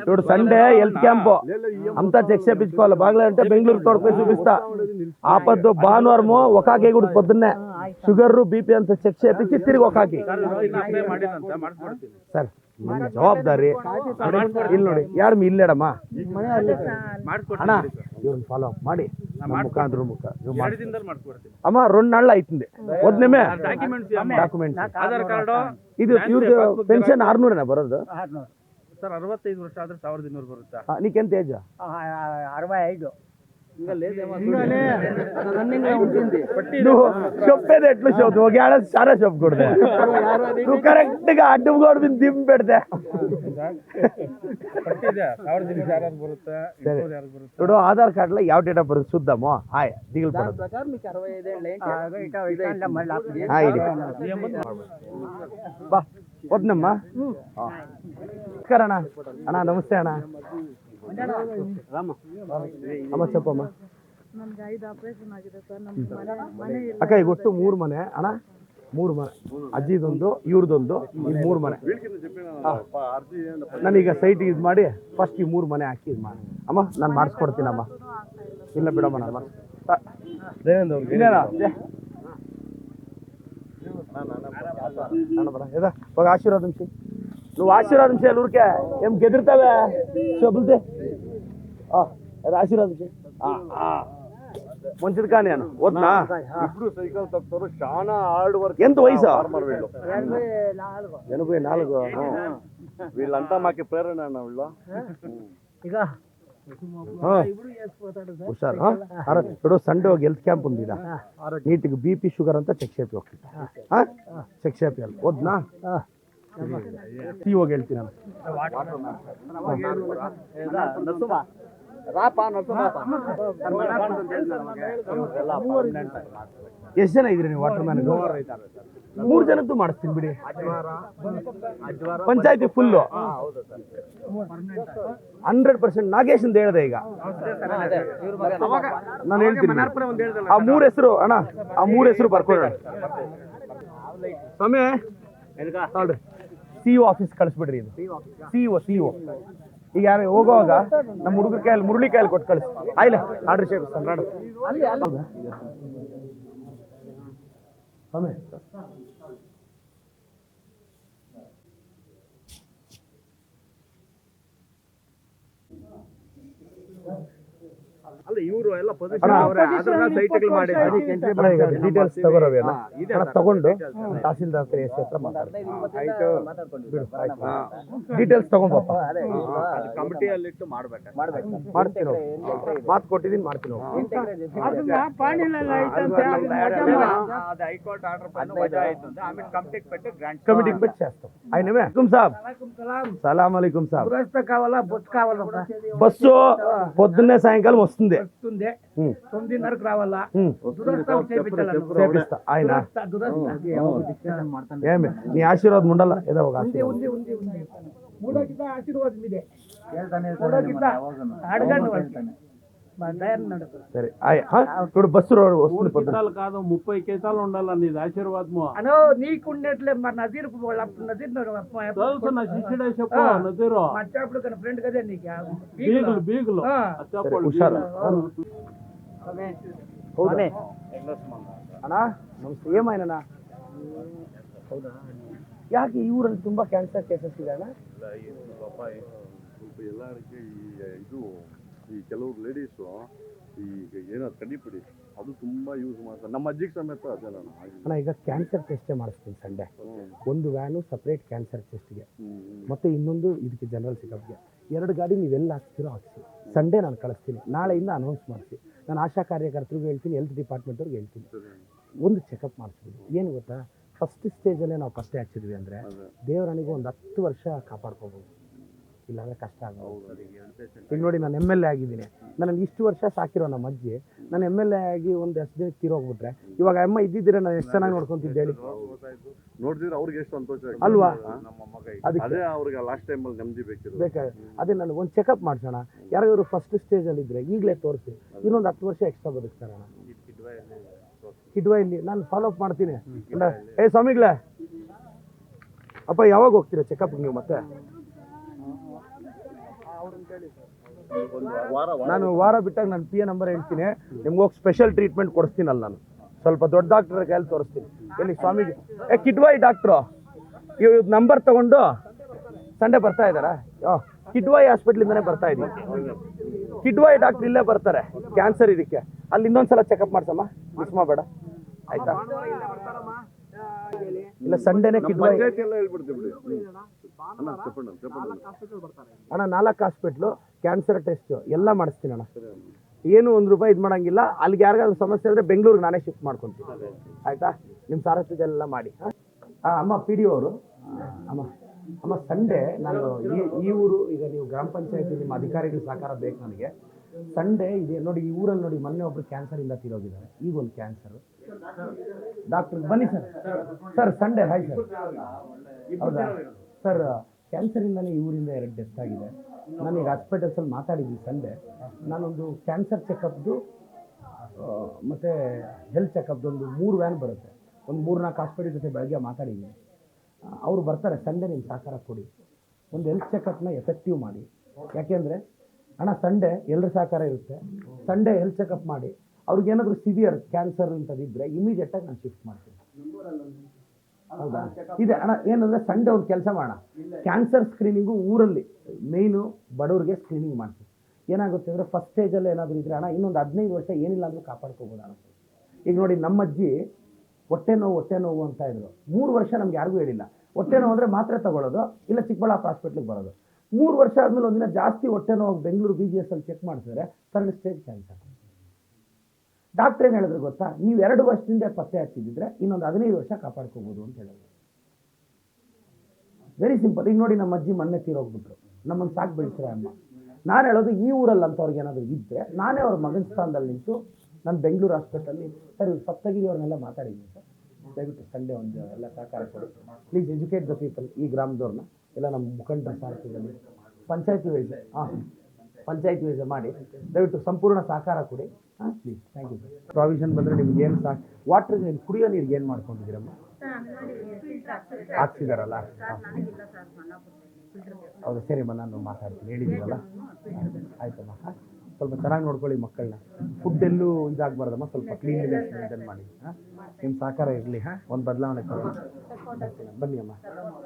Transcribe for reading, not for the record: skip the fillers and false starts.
ఇప్పుడు Sunday health camp అంతా check చేయించుకోవాలి బాగలేదంటే బెంగళూరు తోడుపోయి చూపిస్తా ఆపద్దు భానువారము ఒకాకి కూడా పొద్దున్నే షుగర్ బీపీ అంత చెక్ చేయించి తిరిగి ఒకాకి ಸರ್ ನಿಮ್ಮ ಜವಾಬ್ದಾರಿ ಇಲ್ಲಿ ನೋಡಿ ಯಾರು ಇಲ್ಲೇಡಮ್ಮ ಅಣ್ಣ ಇವ್ರನ್ನ ಫಾಲೋ ಅಪ್ ಮಾಡಿ ಮುಖಾಂತರ ಮುಖ ಅಮ್ಮ 2 ನಾಳು ಆಯ್ತಂದೆ ಒದ್ನೇಮೆ ಡಾಕ್ಯುಮೆಂಟ್ಸ್ ಇದು ಇವ್ರದ್ದು ಪೆನ್ಷನ್ 600 ಬರೋದು ಸರ್ 65 ವರ್ಷ ಆದ್ರೆ 1200 ಬರುತ್ತಾ నీకెంత ఏజ్ 65 నువ్వు చెప్పేది ఎట్లు చెబుతు ఒక ఏడాది చాలా చెప్పకూడదు నువ్వు కరెక్ట్ గా అడ్డు కూడా దింపి పెడితే ఇప్పుడు ఆధార్ కార్డ్ లో ಯಾವ డేట్ ఆఫ్ బర్త్ చూద్దాము హాయ్ దిగులు బా వద్దమ్మా నమస్కార అಣ್ಣ నమస్తే అಣ್ಣ ಅಮ್ಮ చెప్పಮ್ಮ ಅಕ್ಕ ಈಗ ಒಟ್ಟು 3 ಮನೆ ಅಣ್ಣ 3 ಮನೆ ಅಜ್ಜಿದೊಂದು ಇವ್ರದೊಂದು ಇದು 3 ಮನೆ ನಾನೀಗ ಸೈಟ್ ಇದು ಮಾಡಿ ಫಸ್ಟ್ ಈ 3 ಮನೆ ಹಾಕಿ ಇದು ಮಾಡಿ ಅಮ್ಮ ನಾನು ಮಾಡಿಸ್ಕೊಡ್ತೀನಮ್ಮ ಇಲ್ಲ ಬಿಡಮ್ಮ ನಾನು ఒక ఆశీర్వాదం చెయ్యి నువ్వు ఆశీర్వాదం చేయాలి ఊరికే ఏం గెదురుతావే చెబుతే ఆశీర్వాదం చెయ్యి మంచిది కానీ నేను వద్దా ఇప్పుడు సైకిల్ తక్కువ చాలా హార్డ్ వర్క్ ఎంత వయసు 84 వీళ్ళంతా మాకు ప్రేరణ అన్న వీళ్ళు ಈಗ ಹುಷಾರು ఇప్పుడు సండే ఒక హెల్త్ క్యాంప్ ఉంది నీటికి బీపీ షుగర్ అంతా చెక్ చేపి ಹೋಗ್ತಿದ್ದ చెక్ చేపియాలి వద్దా టీఓಗೆ ಹೇಳ್ತೀನಿ ನಾನು ಎಷ್ಟು ಜನ ಇದ್ರಿ ನೀವು ವಾಟರ್ ಮ್ಯಾನ್ 3 ಜನದ್ದು ಮಾಡಿಸ್ತೀನಿ ಬಿಡಿ ಪಂಚಾಯತಿ ಫುಲ್ಲು 100% ನಾಗೇಶ್ ಅಂತ ಹೇಳಿದೆ ಈಗ ನಾನು ಹೇಳ್ತೀನಿ ಆ 3 ಹೆಸರು ಅಣ್ಣ ಆ 3 ಹೆಸರು ಬರ್ಕೊಳ್ಳೋಣ ಸಮಯ ನೋಡ್ರಿ ಸಿ ಒ ಆಫೀಸ್ ಕಳಿಸ್ಬಿಡ್ರಿ ಇದು ಸಿ ಒ ಈಗ ಯಾರು ಹೋಗೋವಾಗ ನಮ್ಮ ಹುಡುಗರ ಕೈಯಲ್ಲಿ ಮುರುಳಿ ಕೈಯಲ್ಲಿ ಕೊಟ್ಟು ಕಳಿಸಿ ಆಯ್ಲ ಆರ್ಡ್ರ್ ಸೇರಿಸ್ತಾನೆ ರಾಡು ಸಮಯ ಅಲ್ಲ ಇವರು ಎಲ್ಲ ಡೀಟೇಲ್ಸ್ ತಗೋರವೆ ತಗೊಂಡು ತಹಸೀಲ್ದಾರ್ ಹತ್ರ ಡೀಟೇಲ್ಸ್ ತಗೊಂಡ್ಬಪ್ಪ ಕಮಿಟಿಯಲ್ಲಿಟ್ಟು ಮಾಡ್ತೀನಿ ಮಾತು ಕೊಟ್ಟಿದ್ದೀನಿ ಮಾಡ್ತೀನಿ హైకోర్టు ఆర్డర్ పైన వజా అవుతుంది ఆమె కమిటీకి పెట్టి గ్రాంట్ కమిటీకి పెట్టి చేస్తాం ఆయనమే అలైకుం సాబ్ సలాం అలైకుం సాబ్ కావాలా బొచ్చు కావాలా బస్సు పొద్దున్నే సాయంకాలం వస్తుంది 9:30కి రావాలా చేపిస్తా ఆయన ఏమి నీ ఆశీర్వాదం ఉండాలా ఏదో ఒక ఆశీర్వాదం ఇదే అడగండి సరే ఇప్పుడు బస్సు వస్తుంది కితాలు కాదు 30 కితాలు ఉండాలి నీది ఆశీర్వాదము అనో నీకుండేట్లే మరి నజీర్ నజీర్ తెలుసు నా శిష్యుడే చెప్పు నజీరు మర్చినప్పుడు కానీ ఫ్రెండ్ కదా నీకు బీగులు ಹುಷಾರು ಅಣ್ಣ ನಮಸ್ತೆ ಏಮಾಯ್ನಣ್ಣ ಹೌದಾ ಯಾಕೆ ಈ ಊರಲ್ಲಿ ತುಂಬಾ ಕ್ಯಾನ್ಸರ್ ಕೇಸಸ್ ಇದೆ ಅಣ್ಣ ಎಲ್ಲರಿಗೆ ಇದು ಈ ಕೆಲವರು ಲೇಡೀಸು ಈಗ ಏನೋ ಕಡಿಪುಡಿ ಅದು ತುಂಬಾ ಯೂಸ್ ಮಾಡ್ತಾರೆ ನಮ್ಮ ಅಜ್ಜಿಗೆ ಸಮೇತ ಅದೆಲ್ಲ ಅಣ್ಣ ಈಗ ಕ್ಯಾನ್ಸರ್ ಟೆಸ್ಟೇ ಮಾಡಿಸ್ತೀನಿ ಸಂಡೆ ಒಂದು ವ್ಯಾನು ಸಪ್ರೇಟ್ ಕ್ಯಾನ್ಸರ್ ಟೆಸ್ಟ್ಗೆ ಮತ್ತೆ ಇನ್ನೊಂದು ಇದಕ್ಕೆ ಜನರಲ್ ಚೆಕಪ್ಗೆ 2 ಗಾಡಿ ನೀವೆಲ್ಲ ಹಾಕ್ತಿರೋ ಹಾಕ್ಸಿ ಸಂಡೇ ನಾನು ಕಳಿಸ್ತೀನಿ ನಾಳೆಯಿಂದ ಅನೌನ್ಸ್ ಮಾಡಿಸಿ ನಾನು ಆಶಾ ಕಾರ್ಯಕರ್ತರಿಗೂ ಹೇಳ್ತೀನಿ ಹೆಲ್ತ್ ಡಿಪಾರ್ಟ್ಮೆಂಟ್ವ್ರಿಗೆ ಹೇಳ್ತೀನಿ ಒಂದು ಚೆಕಪ್ ಮಾಡಿಸ್ಬೋದು ಏನು ಗೊತ್ತಾ ಫಸ್ಟ್ ಸ್ಟೇಜಲ್ಲೇ ನಾವು ಪತ್ತೆ ಹಚ್ಚಿದ್ವಿ ಅಂದರೆ ದೇವರನಿಗೂ ಒಂದು 10 ವರ್ಷ ಕಾಪಾಡ್ಕೋಬೋದು ಇಲ್ಲಾಂದರೆ ಕಷ್ಟ ಆಗೋದು ಈಗ ನೋಡಿ ನಾನು MLA ಆಗಿದ್ದೀನಿ ನನಗೆ ಇಷ್ಟು ವರ್ಷ ಸಾಕಿರೋ ನಮ್ಮ ಅಜ್ಜಿ ನಾನು MLA ಆಗಿ ಒಂದು 10 ದಿನಕ್ಕೆ ತೀರೋಗ್ಬಿಟ್ರೆ ಇವಾಗ ಅಮ್ಮ ಇದ್ದಿದ್ದೀರ ನಾನು ಎಷ್ಟು ಚೆನ್ನಾಗಿ ನೋಡ್ಕೊಂತಿದ್ದೆ ಹೇಳಿ ನೋಡಿದ್ರೆ ಅವ್ರಿಗೆ ಎಷ್ಟು ಸಂತೋಷ ಅಲ್ವಾ ಅದೇ ಅವ್ರಿಗೆ ಲಾಸ್ಟ್ ಟೈಮಲ್ಲಿ ನೆಮ್ಮದಿ ಬೇಕಾದ್ರೆ ಅದೇ ನನಗೆ ಒಂದು ಚೆಕಪ್ ಮಾಡಿಸೋಣ ಯಾರಾದ್ರು ಫಸ್ಟ್ ಸ್ಟೇಜಲ್ಲಿ ಇದ್ದರೆ ಈಗಲೇ ತೋರಿಸಿ ಇನ್ನೊಂದು 10 ವರ್ಷ ಎಕ್ಸ್ಟ್ರಾ ಬದುಕ್ತಾರಣ ಕಿಡ್ವಾ ಇಲ್ಲಿ ನಾನು ಫಾಲೋ ಅಪ್ ಮಾಡ್ತೀನಿ ಏ ಸ್ವಾಮಿಗಳೇ ಅಪ್ಪ ಯಾವಾಗ ಹೋಗ್ತೀರಾ ಚೆಕಪ್ಗೆ ನೀವು ಮತ್ತೆ? ಒಂದು ವಾರ ನಾನು ವಾರ ಬಿಟ್ಟಾಗ ನಾನು ಪಿ ಎ ನಂಬರ್ ಹೇಳ್ತೀನಿ, ನಿಮ್ಗೆ ಹೋಗಿ ಸ್ಪೆಷಲ್ ಟ್ರೀಟ್ಮೆಂಟ್ ಕೊಡಿಸ್ತೀನಲ್ಲ ನಾನು. ಸ್ವಲ್ಪ ದೊಡ್ಡ ಡಾಕ್ಟರ್ ಕೈಯಲ್ಲಿ ತೋರಿಸ್ತೀನಿ. ಎಲ್ಲಿ ಸ್ವಾಮಿಗೆ ಕಿಡ್ವಾಯಿ ಡಾಕ್ಟ್ರು ಇವ್ ನಂಬರ್ ತಗೊಂಡು ಸಂಡೇ ಬರ್ತಾ ಇದ್ದಾರಾ? ಕಿಡ್ವಾಯಿ ಹಾಸ್ಪಿಟ್ಲಿಂದನೇ ಬರ್ತಾ ಇದ್ದೀನಿ. ಕಿಡ್ವಾಯಿ ಡಾಕ್ಟ್ರ್ ಇಲ್ಲೇ ಬರ್ತಾರೆ ಕ್ಯಾನ್ಸರ್ ಇದಕ್ಕೆ. ಅಲ್ಲಿ ಇನ್ನೊಂದ್ಸಲ ಚೆಕಪ್ ಮಾಡ್ಸಮ್ಮ, ಮಿಸ್ ಮಾಡಬೇಡ ಆಯ್ತಾ? ಇಲ್ಲ ಸಂಡೇನೆ ಕಿಡ್ವಾಯಿ ಪಂಚಾಯತಿ ಎಲ್ಲ ಹೇಳ್ಬಿಡ್ತೀವಿ ಬಿಡಿ. ಅಣ್ಣ ಚಪ್ಪಣ್ಣ ಅಣ್ಣ 4 ಹಾಸ್ಪಿಟ್ಲು ಕ್ಯಾನ್ಸರ್ ಟೆಸ್ಟ್ ಎಲ್ಲ ಮಾಡಿಸ್ತೀನಿ ಅಣ್ಣ. ಏನು ₹1 ಇದು ಮಾಡಂಗಿಲ್ಲ. ಅಲ್ಲಿಗೆ ಯಾರಿಗಾದ್ರೂ ಸಮಸ್ಯೆ ಆದರೆ ಬೆಂಗಳೂರಿಗೆ ನಾನೇ ಶಿಫ್ಟ್ ಮಾಡ್ಕೊತೀನಿ ಆಯ್ತಾ? ನಿಮ್ಮ ಸಾರಥ್ಯದೆಲ್ಲ ಮಾಡಿ. ಅಮ್ಮ ಪಿ ಡಿ ಅವರು ಅಮ್ಮ ಸಂಡೇ ನಾನು ಈ ಊರು, ಈಗ ನೀವು ಗ್ರಾಮ ಪಂಚಾಯತಿ ನಿಮ್ಮ ಅಧಿಕಾರಿಗಳ ಸಹಕಾರ ಬೇಕು ನನಗೆ. ಸಂಡೇ ಇದೆ ನೋಡಿ, ಈ ಊರಲ್ಲಿ ನೋಡಿ ಮೊನ್ನೆ ಒಬ್ರು ಕ್ಯಾನ್ಸರಿಂದ ತೀರೋಗಿದ್ದಾರೆ, ಈಗ ಒಂದು ಕ್ಯಾನ್ಸರ್. ಡಾಕ್ಟರ್ ಬನ್ನಿ ಸರ್ ಸಂಡೇ ಹಾಯ್ ಸರ್. ಹೌದಾ ಸರ್, ಕ್ಯಾನ್ಸರಿಂದನೇ ಈ ಊರಿಂದ 2 ಡೆತ್ ಆಗಿದೆ. ನಾನು ಈಗ ಹಾಸ್ಪಿಟಲ್ಸಲ್ಲಿ ಮಾತಾಡಿದ್ವಿ ಸಂಡೇ. ನಾನೊಂದು ಕ್ಯಾನ್ಸರ್ ಚೆಕಪ್ದು ಮತ್ತು ಹೆಲ್ತ್ ಚೆಕಪ್ದು ಒಂದು 3 ವ್ಯಾನ್ ಬರುತ್ತೆ. ಒಂದು 3-4 ಹಾಸ್ಪಿಟಲ್ ಜೊತೆ ಬೆಳಗ್ಗೆ ಮಾತಾಡಿದ್ದೀನಿ. ಅವರು ಬರ್ತಾರೆ ಸಂಡೇ, ನಿಮ್ಮ ಸಹಕಾರ ಕೊಡಿ, ಒಂದು ಹೆಲ್ತ್ ಚೆಕಪ್ನ ಎಫೆಕ್ಟಿವ್ ಮಾಡಿ. ಯಾಕೆಂದರೆ ಅಣ್ಣ ಸಂಡೇ ಎಲ್ಲರ ಸಹಕಾರ ಇರುತ್ತೆ. ಸಂಡೇ ಹೆಲ್ತ್ ಚೆಕಪ್ ಮಾಡಿ, ಅವ್ರಿಗೇನಾದರೂ ಸಿವಿಯರ್ ಕ್ಯಾನ್ಸರ್ ಇಂಥದ್ದಿದ್ದರೆ ಇಮಿಡಿಯೇಟಾಗಿ ನಾನು ಶಿಫ್ಟ್ ಮಾಡ್ತೀನಿ. ಹೌದಾ ಇದೆ ಅಣ್ಣ. ಏನಂದರೆ ಸಂಡೇ ಒಂದು ಕೆಲಸ ಮಾಡೋಣ, ಕ್ಯಾನ್ಸರ್ ಸ್ಕ್ರೀನಿಂಗು ಊರಲ್ಲಿ ಮೇಯ್ನು ಬಡವ್ರಿಗೆ ಸ್ಕ್ರೀನಿಂಗ್ ಮಾಡ್ತೀವಿ. ಏನಾಗುತ್ತೆ ಅಂದರೆ ಫಸ್ಟ್ ಸ್ಟೇಜಲ್ಲಿ ಏನಾದರೂ ಇದ್ದರೆ ಅಣ್ಣ ಇನ್ನೊಂದು 15 ವರ್ಷ ಏನಿಲ್ಲ ಅಂದರೂ ಕಾಪಾಡ್ಕೋಬೋದು ಅಣ್ಣ. ಈಗ ನೋಡಿ ನಮ್ಮ ಅಜ್ಜಿ ಹೊಟ್ಟೆ ನೋವು ಅಂತ ಇದ್ರು. 3 ವರ್ಷ ನಮ್ಗೆ ಯಾರಿಗೂ ಹೇಳಿಲ್ಲ. ಹೊಟ್ಟೆ ನೋವು ಅಂದರೆ ಮಾತ್ರೆ ತಗೊಳ್ಳೋದು, ಇಲ್ಲ ಚಿಕ್ಕಬಳ್ಳಾಪುರ ಹಾಸ್ಪಿಟ್ಲಿಗೆ ಬರೋದು. 3 ವರ್ಷ ಆದಮೇಲೆ ಒಂದಿನ ಜಾಸ್ತಿ ಹೊಟ್ಟೆ ನೋವು ಬೆಂಗಳೂರು BGS ಅಲ್ಲಿ ಚೆಕ್ ಮಾಡಿಸಿದ್ರೆ 3rd ಸ್ಟೇಜ್ ಕ್ಯಾನ್ಸರ್. ಡಾಕ್ಟ್ರ್ ಏನು ಹೇಳಿದ್ರು ಗೊತ್ತಾ? ನೀವು 2 ವರ್ಷದಿಂದ ಪತ್ತೆ ಹಚ್ಚಿದ್ರೆ ಇನ್ನೊಂದು 15 ವರ್ಷ ಕಾಪಾಡ್ಕೋಬೋದು ಅಂತ ಹೇಳಿದ್ರು. Very simple. ಈಗ ನೋಡಿ ನಮ್ಮ ಅಜ್ಜಿ ಮೊನ್ನೆ ತೀರೋಗ್ಬಿಟ್ರು, ನಮ್ಮನ್ನು ಸಾಕು ಬೆಳೆಸಿರೋ ಅಮ್ಮ. ನಾನು ಹೇಳೋದು ಈ ಊರಲ್ಲಿ ಅಂಥವ್ರಿಗೆ ಏನಾದರೂ ಇದ್ದರೆ ನಾನೇ ಅವ್ರ ಮಗನ ಸ್ಥಾನದಲ್ಲಿ ನಿಂತು ನಾನು ಬೆಂಗಳೂರು ಹಾಸ್ಪಿಟಲ್ಲಿ ಸರ್ ಇವ್ರು ಸಪ್ತಗಿರಿ ಅವ್ರನ್ನೆಲ್ಲ ಮಾತಾಡಿದ್ದೀನಿ ಸರ್, ದಯವಿಟ್ಟು ಸಂಡೇ ಒಂದು ಎಲ್ಲ ಸಹಕಾರ ಕೊಡಿ ಪ್ಲೀಸ್, ಎಜುಕೇಟ್ ದ ಪೀಪಲ್. ಈ ಗ್ರಾಮದವ್ರನ್ನ ಎಲ್ಲ ನಮ್ಮ ಮುಖಂಡರ ಸಾರಥ್ಯದಲ್ಲಿ ಪಂಚಾಯತಿ ವೈಸ್ ಮಾಡಿ ದಯವಿಟ್ಟು ಸಂಪೂರ್ಣ ಸಹಕಾರ ಕೊಡಿ please. Thank you sir. Provision ಬಂದರೆ ನಿಮ್ಗೆ ಏನು ವಾಟ್ರ್ ಕುಡಿಯೋ ನೀರಿಗೆ ಏನು ಮಾಡ್ಕೊಂಡಿದ್ದೀರಮ್ಮ? ಹಾಕ್ಸಿದಾರಲ್ಲ? ಹೌದು ಸರಿಮ್ಮ, ನಾನು ಮಾತಾಡ್ತೀನಿ, ಹೇಳಿದ್ದೀರಲ್ಲ ಆಯ್ತಮ್ಮ. ಸ್ವಲ್ಪ ಚೆನ್ನಾಗಿ ನೋಡ್ಕೊಳ್ಳಿ ಮಕ್ಕಳನ್ನ. ಫುಡ್ ಎಲ್ಲೂ ಇದಾಗಬಾರ್ದಮ್ಮ, ಸ್ವಲ್ಪ ಕ್ಲೀನ್ನೆಸ್ ಮೇಂಟೈನ್ ಮಾಡಿ. ನಿಮ್ಮ ಸಹಕಾರ ಇರಲಿ. ಒಂದು ಬದಲಾವಣೆ ಬನ್ನಿ ಅಮ್ಮ.